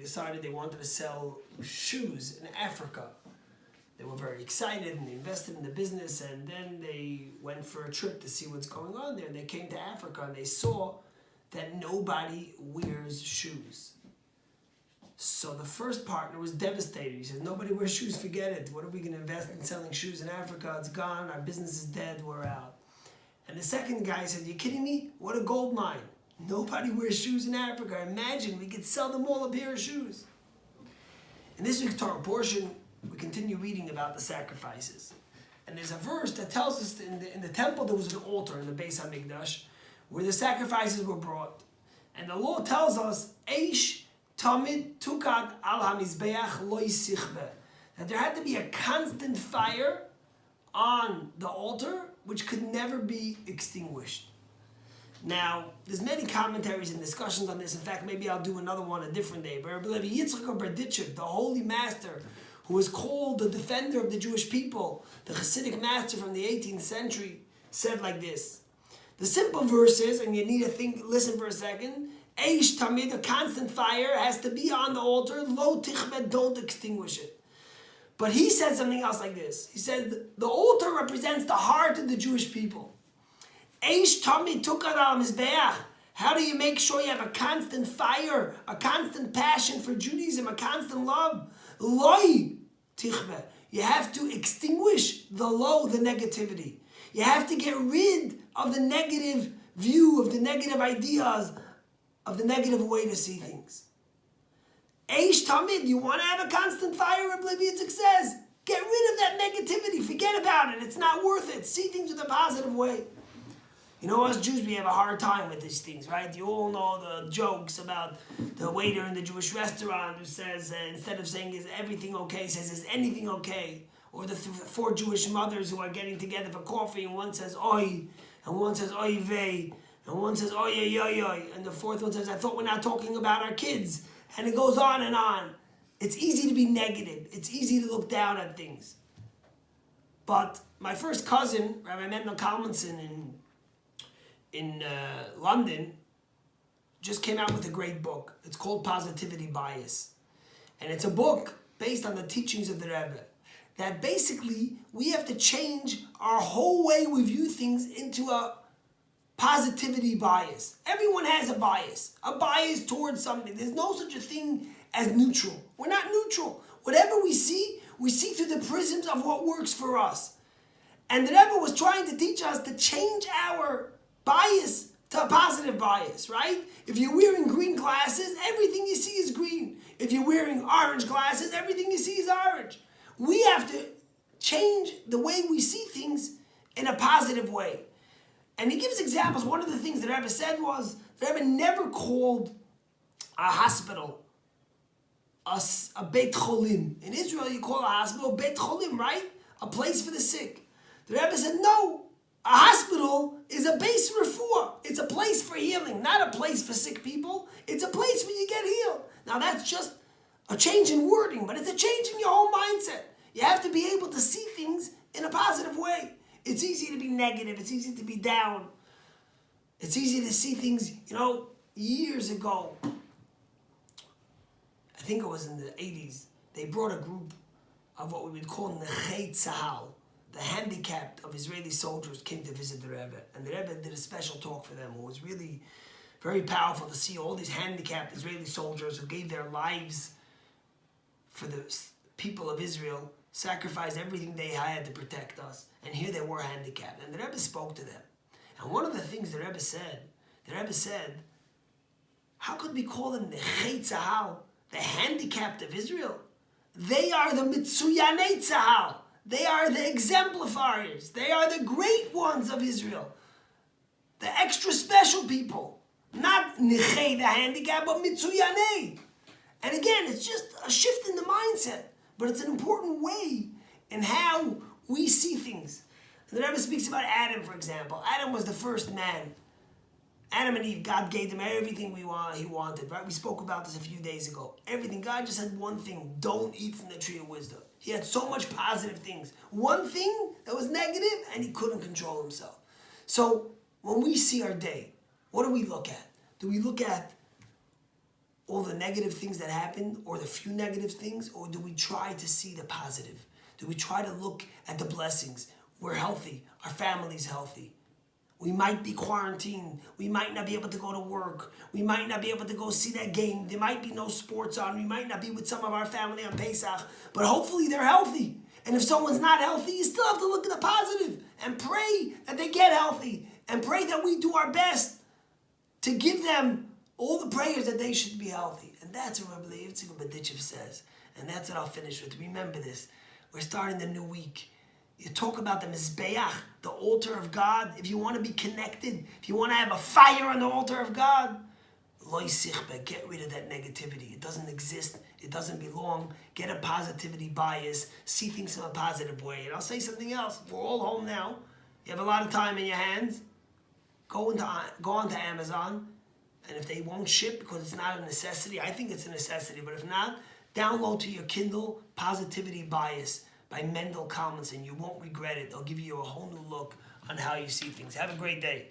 decided they wanted to sell shoes in Africa. They were very excited and they invested in the business, and then they went for a trip to see what's going on there. They came to Africa and they saw that nobody wears shoes. So the first partner was devastated. He said, nobody wears shoes, forget it. What are we going to invest in selling shoes in Africa? It's gone, our business is dead, we're out. And the second guy said, you kidding me? What a gold mine. Nobody wears shoes in Africa. Imagine we could sell them all a pair of shoes. In this week's Torah portion, we continue reading about the sacrifices. And there's a verse that tells us in the temple there was an altar in the Beis HaMikdash where the sacrifices were brought. And the law tells us, Eish Tamid Tukad al HaMizbeach lo yisichbe, that there had to be a constant fire on the altar which could never be extinguished. Now, there's many commentaries and discussions on this. In fact, maybe I'll do another one a different day. But Rabbi Levi Yitzchak of Berditchev, the holy master, who was called the defender of the Jewish people, the Hasidic master from the 18th century, said like this. The simple verse is, and you need to listen for a second, Eish Tamid, a constant fire, has to be on the altar. Lo tichmed, don't extinguish it. But he said something else like this. He said, the altar represents the heart of the Jewish people. Eish Tamid tukad al mizbeach. How do you make sure you have a constant fire, a constant passion for Judaism, a constant love? Loi tichme. You have to extinguish the negativity. You have to get rid of the negative view, of the negative ideas, of the negative way to see things. Eish Tamid, you want to have a constant fire, Rabbi Levi Yitzchak says, get rid of that negativity, forget about it, it's not worth it, see things with a positive way. You know, us Jews, we have a hard time with these things, right? You all know the jokes about the waiter in the Jewish restaurant who says, instead of saying, is everything okay, says, is anything okay? Or the four Jewish mothers who are getting together for coffee, and one says, oi, and one says, oi vey, and one says, oi, oi, oi, oi, and the fourth one says, I thought we're not talking about our kids. And it goes on and on. It's easy to be negative. It's easy to look down at things. But my first cousin, Rabbi Mendel Kalmanson in London, just came out with a great book. It's called Positivity Bias. And it's a book based on the teachings of the Rebbe. That basically, we have to change our whole way we view things into a positivity bias. Everyone has a bias towards something. There's no such a thing as neutral. We're not neutral. Whatever we see through the prisms of what works for us. And the Rebbe was trying to teach us to change our bias to a positive bias, right? If you're wearing green glasses, everything you see is green. If you're wearing orange glasses, everything you see is orange. We have to change the way we see things in a positive way. And he gives examples. One of the things the Rebbe said was, the Rebbe never called a hospital a Beit Cholim. In Israel, you call a hospital Beit Cholim, right? A place for the sick. The Rebbe said, no, a hospital is a base refuah. It's a place for healing, not a place for sick people. It's a place where you get healed. Now, that's just a change in wording, but it's a change in your whole mindset. You have to be able to see things in a positive way. It's easy to be negative. It's easy to be down. It's easy to see things, years ago, I think it was in the 80s, they brought a group of what we would call Nechei Tzahal, the handicapped of Israeli soldiers, came to visit the Rebbe. And the Rebbe did a special talk for them. It was really very powerful to see all these handicapped Israeli soldiers who gave their lives for the people of Israel, sacrificed everything they had to protect us. And here they were handicapped. And the Rebbe spoke to them. And one of the things the Rebbe said, how could we call them the Nechei Tzahal, the handicapped of Israel? They are the Mitsuyanei Tzahal. They are the exemplifiers. They are the great ones of Israel. The extra special people. Not Nechei, the handicapped, but Mitsuyanei. And again, it's just a shift in the mindset. But it's an important way in how we see things. The Rebbe speaks about Adam, for example. Adam was the first man. Adam and Eve, God gave them everything he wanted, right? We spoke about this a few days ago. Everything. God just had one thing. Don't eat from the tree of wisdom. He had so much positive things. One thing that was negative, and he couldn't control himself. So when we see our day, what do we look at? Do we look at all the negative things that happen or the few negative things, or do we try to see the positive? Do we try to look at the blessings? We're healthy. Our family's healthy. We might be quarantined. We might not be able to go to work. We might not be able to go see that game. There might be no sports on. We might not be with some of our family on Pesach. But hopefully they're healthy. And if someone's not healthy, you still have to look at the positive and pray that they get healthy. And pray that we do our best to give them all the prayers that they should be healthy. And that's what Rabbi Yitzchak Berditchev says. And that's what I'll finish with. Remember this. We're starting the new week. You talk about the Mizbeach, the altar of God. If you want to be connected, if you want to have a fire on the altar of God, Lo Sichbe, get rid of that negativity. It doesn't exist. It doesn't belong. Get a positivity bias. See things in a positive way. And I'll say something else. We're all home now. You have a lot of time in your hands. Go onto Amazon. And if they won't ship because it's not a necessity, I think it's a necessity. But if not, download to your Kindle Positivity Bias by Mendel Kalmanson. You won't regret it. They'll give you a whole new look on how you see things. Have a great day.